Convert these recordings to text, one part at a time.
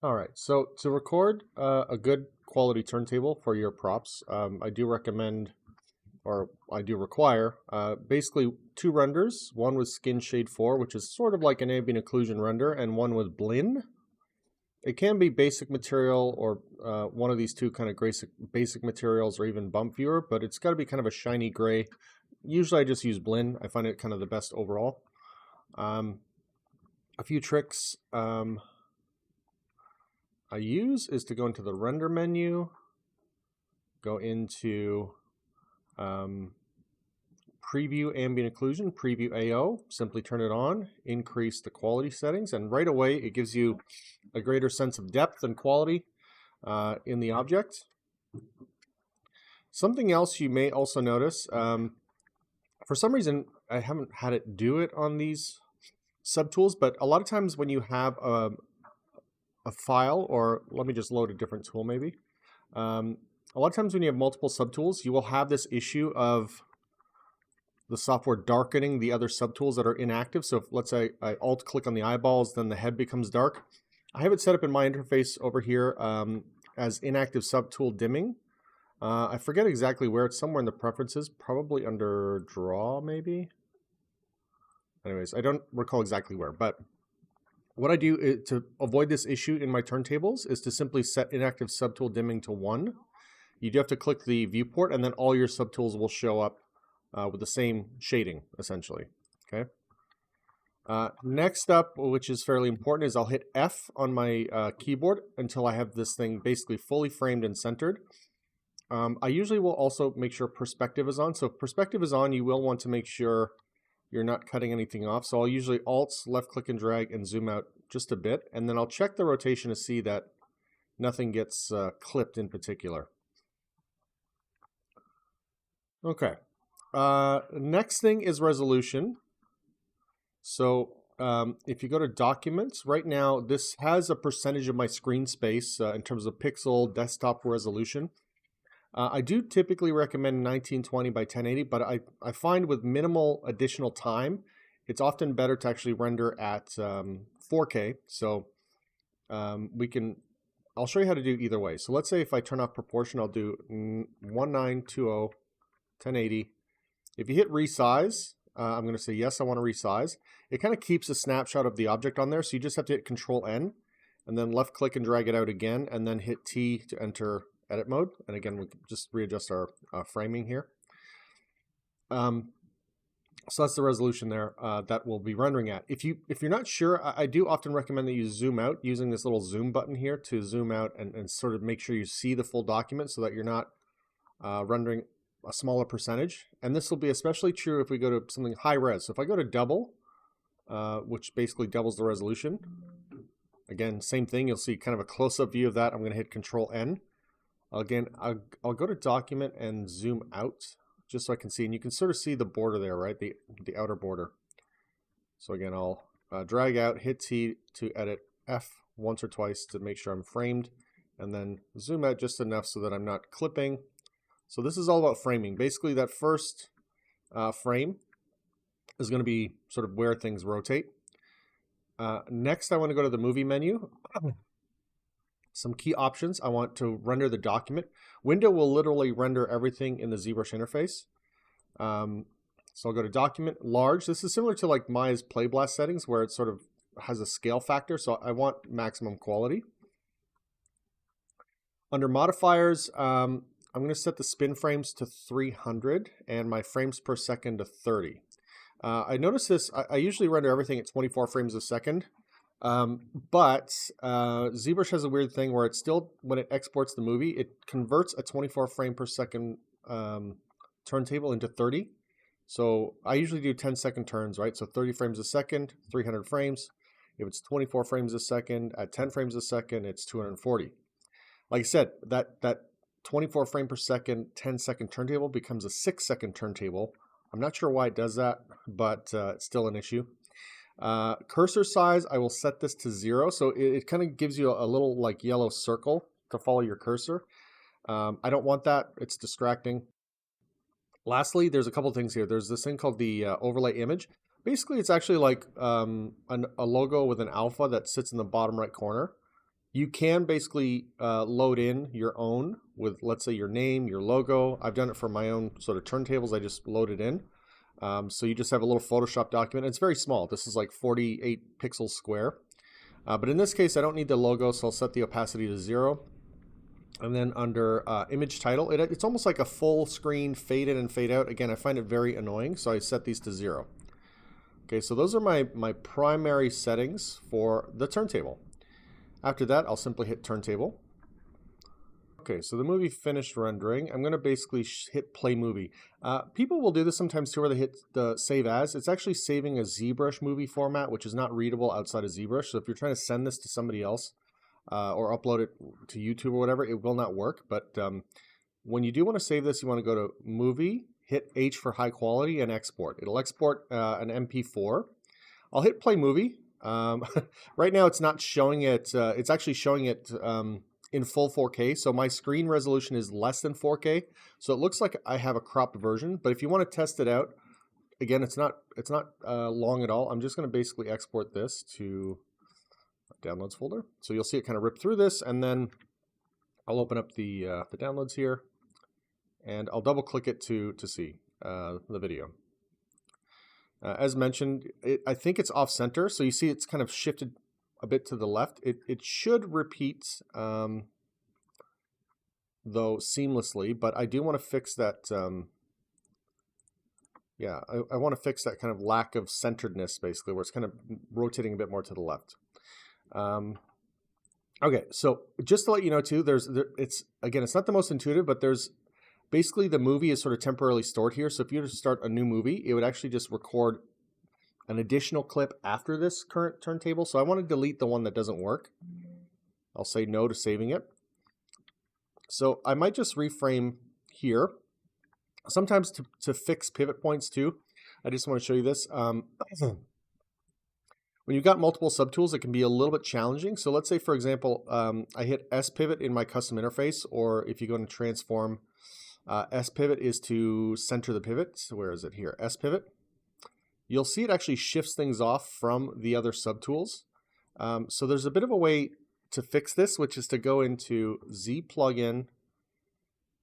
All right, so to record a good quality turntable for your props, I do recommend, or I do require, basically two renders. One with Skin Shade 4, which is sort of like an ambient occlusion render, and one with Blinn. It can be basic material or one of these two kind of basic materials, or even bump viewer, but it's got to be kind of a shiny gray. Usually I just use Blinn. I find it kind of the best overall. A few tricks I use is to go into the render menu, go into preview ambient occlusion, preview AO, simply turn it on, increase the quality settings, and right away it gives you a greater sense of depth and quality in the object. Something else you may also notice, for some reason I haven't had it do it on these subtools, but a lot of times when you have a file, or let me just load a different tool maybe. A lot of times when you have multiple subtools, you will have this issue of the software darkening the other subtools that are inactive. So if, let's say I alt click on the eyeballs, then the head becomes dark. I have it set up in my interface over here as inactive subtool dimming. I forget exactly where. It's somewhere in the preferences, probably under draw maybe. Anyways, I don't recall exactly where, but what I do to avoid this issue in my turntables is to simply set inactive subtool dimming to 1. You do have to click the viewport, and then all your subtools will show up with the same shading, essentially. Okay. Next up, which is fairly important, is I'll hit F on my keyboard until I have this thing basically fully framed and centered. I usually will also make sure perspective is on. So if perspective is on, you will want to make sure you're not cutting anything off. So I'll usually alt, left click and drag and zoom out just a bit. And then I'll check the rotation to see that nothing gets clipped in particular. Okay. Next thing is resolution. So if you go to documents, right now this has a percentage of my screen space in terms of pixel desktop resolution. I do typically recommend 1920 by 1080, but I find with minimal additional time, it's often better to actually render at 4K. So I'll show you how to do either way. So let's say if I turn off proportion, I'll do 1920, 1080. If you hit resize, I'm going to say yes, I want to resize. It kind of keeps a snapshot of the object on there, so you just have to hit Control N, and then left click and drag it out again, and then hit T to enter edit mode. And again, we'll just readjust our framing here. So that's the resolution there that we'll be rendering at. If you're not sure, I do often recommend that you zoom out using this little zoom button here to zoom out and sort of make sure you see the full document so that you're not rendering a smaller percentage. And this will be especially true if we go to something high res. So if I go to double, which basically doubles the resolution, again, same thing, you'll see kind of a close-up view of that. I'm going to hit Control N. Again, I'll go to document and zoom out just so I can see, and you can sort of see the border there, right? The outer border. So again, I'll drag out, hit T to edit F once or twice to make sure I'm framed, and then zoom out just enough so that I'm not clipping. So this is all about framing. Basically, that first frame is going to be sort of where things rotate. Next, I want to go to the movie menu. Some key options. I want to render the document. Window will literally render everything in the Zbrush interface. So I'll go to document, large. This is similar to like Maya's Play Blast settings where it sort of has a scale factor. So I want maximum quality. Under modifiers, I'm going to set the spin frames to 300 and my frames per second to 30. I notice this, I usually render everything at 24 frames a second. But Zbrush has a weird thing where it still, when it exports the movie, it converts a 24 frame per second turntable into 30. So I usually do 10-second turns, right? So 30 frames a second, 300 frames. If it's 24 frames a second at 10 frames a second, it's 240. Like I said, that 24 frame per second, 10-second turntable becomes a 6-second turntable. I'm not sure why it does that, but it's still an issue. Cursor size, I will set this to 0. So it kind of gives you a little like yellow circle to follow your cursor. I don't want that. It's distracting. Lastly, there's a couple things here. There's this thing called the overlay image. Basically, it's actually like a logo with an alpha that sits in the bottom right corner. You can basically load in your own with, let's say, your name, your logo. I've done it for my own sort of turntables. I just load it in. So you just have a little Photoshop document. It's very small. This is like 48 pixels square. But in this case, I don't need the logo, so I'll set the opacity to 0. And then under image title, it's almost like a full screen fade in and fade out. Again, I find it very annoying, so I set these to 0. Okay, so those are my primary settings for the turntable. After that, I'll simply hit turntable. Okay, so the movie finished rendering. I'm going to basically hit play movie. People will do this sometimes too, where they hit the save as. It's actually saving a Zbrush movie format, which is not readable outside of Zbrush. So if you're trying to send this to somebody else or upload it to YouTube or whatever, it will not work. But when you do want to save this, you want to go to Movie, hit H for high quality, and export. It'll export an MP4. I'll hit play movie. Right now it's not showing it, it's actually showing it in full 4K, so my screen resolution is less than 4K, so it looks like I have a cropped version. But if you want to test it out, again, it's not long at all. I'm just going to basically export this to downloads folder, so you'll see it kind of rip through this, and then I'll open up the downloads here, and I'll double click it to see the video. As mentioned, I think it's off center, so you see it's kind of shifted a bit to the left. It should repeat, though, seamlessly, but I do want to fix that. Yeah, I want to fix that kind of lack of centeredness, basically, where it's kind of rotating a bit more to the left. Okay, so just to let you know, too, it's not the most intuitive, but there's basically, the movie is sort of temporarily stored here. So if you were to start a new movie, it would actually just record an additional clip after this current turntable. So I want to delete the one that doesn't work. I'll say no to saving it. So I might just reframe here. Sometimes to fix pivot points too, I just want to show you this. When you've got multiple subtools, it can be a little bit challenging. So let's say, for example, I hit S pivot in my custom interface, or if you go into transform, S pivot is to center the pivot. So where is it here? S pivot. You'll see it actually shifts things off from the other subtools. So there's a bit of a way to fix this, which is to go into Z plugin,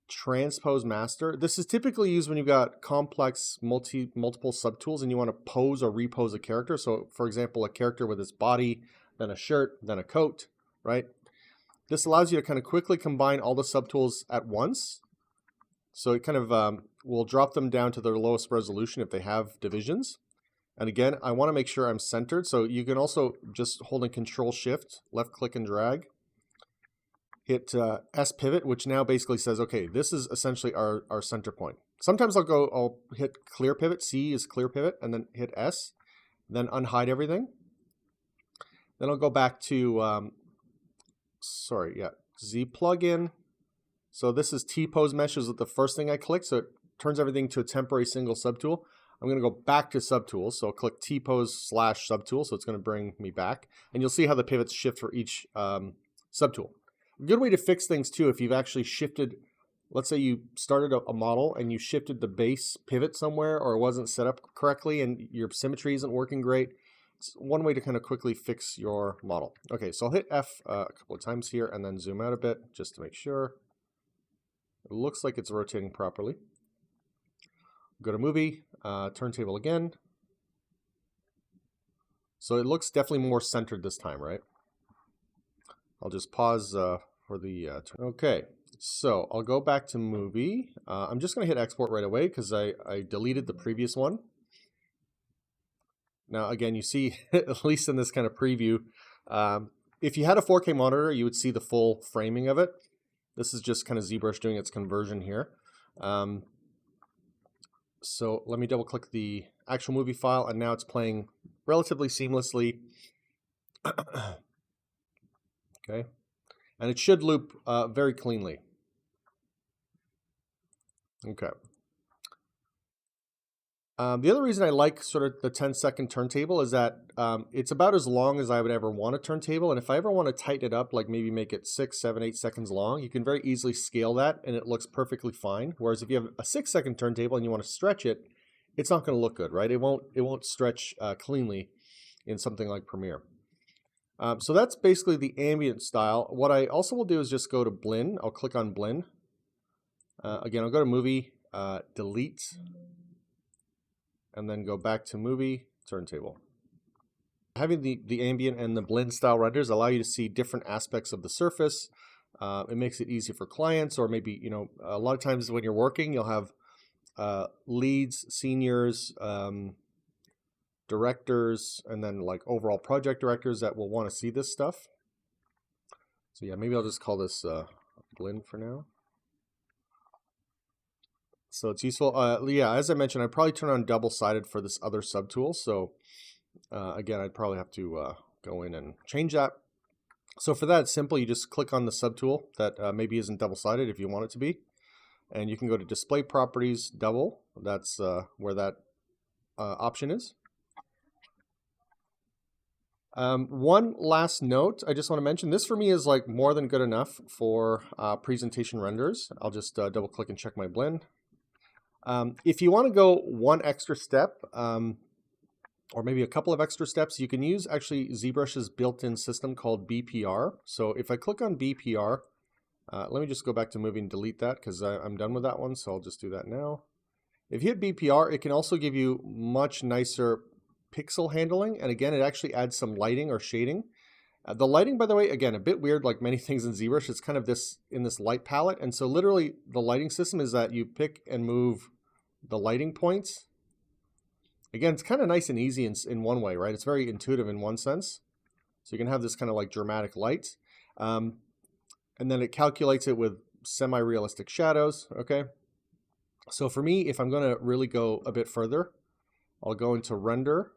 transpose master. This is typically used when you've got complex multiple subtools and you want to pose or repose a character. So for example, a character with its body, then a shirt, then a coat, right? This allows you to kind of quickly combine all the subtools at once. So it kind of will drop them down to their lowest resolution if they have divisions. And again, I want to make sure I'm centered. So you can also just holding Control Shift, left click and drag, hit S pivot, which now basically says, okay, this is essentially our center point. Sometimes I'll hit clear pivot, C is clear pivot, and then hit S, then unhide everything. Then I'll go back to, Z plugin. So this is T-pose mesh is the first thing I click, so it turns everything to a temporary single subtool. I'm going to go back to subtools, so I'll click T-pose / subtool, so it's going to bring me back. And you'll see how the pivots shift for each subtool. A good way to fix things too, if you've actually shifted, let's say you started a model and you shifted the base pivot somewhere, or it wasn't set up correctly and your symmetry isn't working great. It's one way to kind of quickly fix your model. Okay, so I'll hit F a couple of times here and then zoom out a bit just to make sure. It looks like it's rotating properly. Go to movie, turntable again. So it looks definitely more centered this time, right? I'll just pause for the okay, so I'll go back to movie. I'm just going to hit export right away because I deleted the previous one. Now again, you see, at least in this kind of preview, if you had a 4K monitor, you would see the full framing of it. This is just kind of Zbrush doing its conversion here. So let me double click the actual movie file, and now it's playing relatively seamlessly. Okay, and it should loop very cleanly. Okay. The other reason I like sort of the 10-second turntable is that it's about as long as I would ever want a turntable. And if I ever want to tighten it up, like maybe make it 6, 7, 8 seconds long, you can very easily scale that and it looks perfectly fine. Whereas if you have a 6-second turntable and you want to stretch it, it's not going to look good, right? It won't stretch cleanly in something like Premiere. So that's basically the ambient style. What I also will do is just go to Blinn. I'll click on Blinn. Again, I'll go to Movie, Delete, and then go back to Movie, Turntable. Having the ambient and the blend style renders allow you to see different aspects of the surface. It makes it easy for clients, or maybe, you know, a lot of times when you're working, you'll have leads, seniors, directors, and then like overall project directors that will want to see this stuff. So yeah, maybe I'll just call this Blinn for now. So it's useful. Yeah, as I mentioned, I'd probably turn on double-sided for this other subtool. So again, I'd probably have to go in and change that. So for that, it's simple. You just click on the subtool that maybe isn't double-sided if you want it to be. And you can go to Display Properties, Double. That's where that option is. One last note I just want to mention. This for me is like more than good enough for presentation renders. I'll just double-click and check my blend. If you want to go one extra step, or maybe a couple of extra steps, you can use actually Zbrush's built-in system called BPR. So if I click on BPR, let me just go back to movie and delete that because I'm done with that one. So I'll just do that now. If you hit BPR, it can also give you much nicer pixel handling. And again, it actually adds some lighting or shading. The lighting, by the way, again, a bit weird, like many things in ZBrush, it's kind of this in this light palette. And so literally the lighting system is that you pick and move the lighting points. Again, it's kind of nice and easy in one way, right? It's very intuitive in one sense. So you can have this kind of like dramatic light. And then it calculates it with semi-realistic shadows, okay? So for me, if I'm going to really go a bit further, I'll go into Render,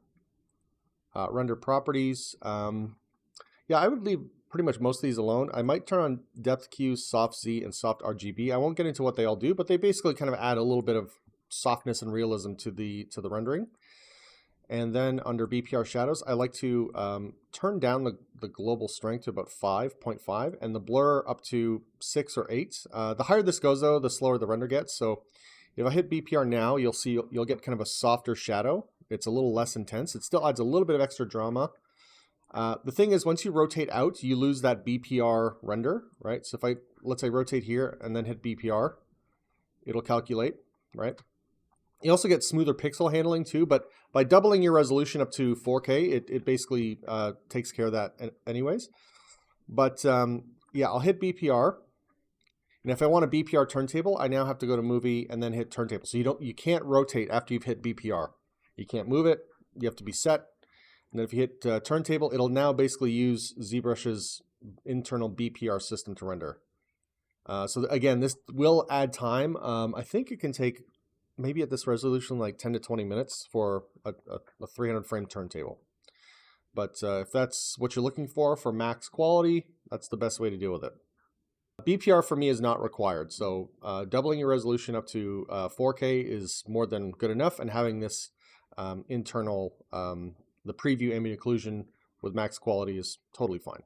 Render Properties. Yeah, I would leave pretty much most of these alone. I might turn on Depth Q, Soft Z, and Soft RGB. I won't get into what they all do, but they basically kind of add a little bit of softness and realism to the rendering. And then under BPR shadows, I like to turn down the global strength to about 5.5 and the blur up to 6 or 8. The higher this goes though, the slower the render gets. So if I hit BPR now, you'll see you'll get kind of a softer shadow. It's a little less intense. It still adds a little bit of extra drama. The thing is, once you rotate out, you lose that BPR render, right? So if let's say rotate here and then hit BPR, it'll calculate, right? You also get smoother pixel handling too, but by doubling your resolution up to 4K, it basically takes care of that anyways. But yeah, I'll hit BPR. And if I want a BPR turntable, I now have to go to Movie and then hit Turntable. So you can't rotate after you've hit BPR. You can't move it. You have to be set. And then if you hit Turntable, it'll now basically use ZBrush's internal BPR system to render. So again, this will add time. I think it can take maybe at this resolution like 10 to 20 minutes for a 300 frame turntable. But if that's what you're looking for max quality, that's the best way to deal with it. BPR for me is not required, so doubling your resolution up to 4K is more than good enough, and having this internal, the preview ambient occlusion with max quality is totally fine.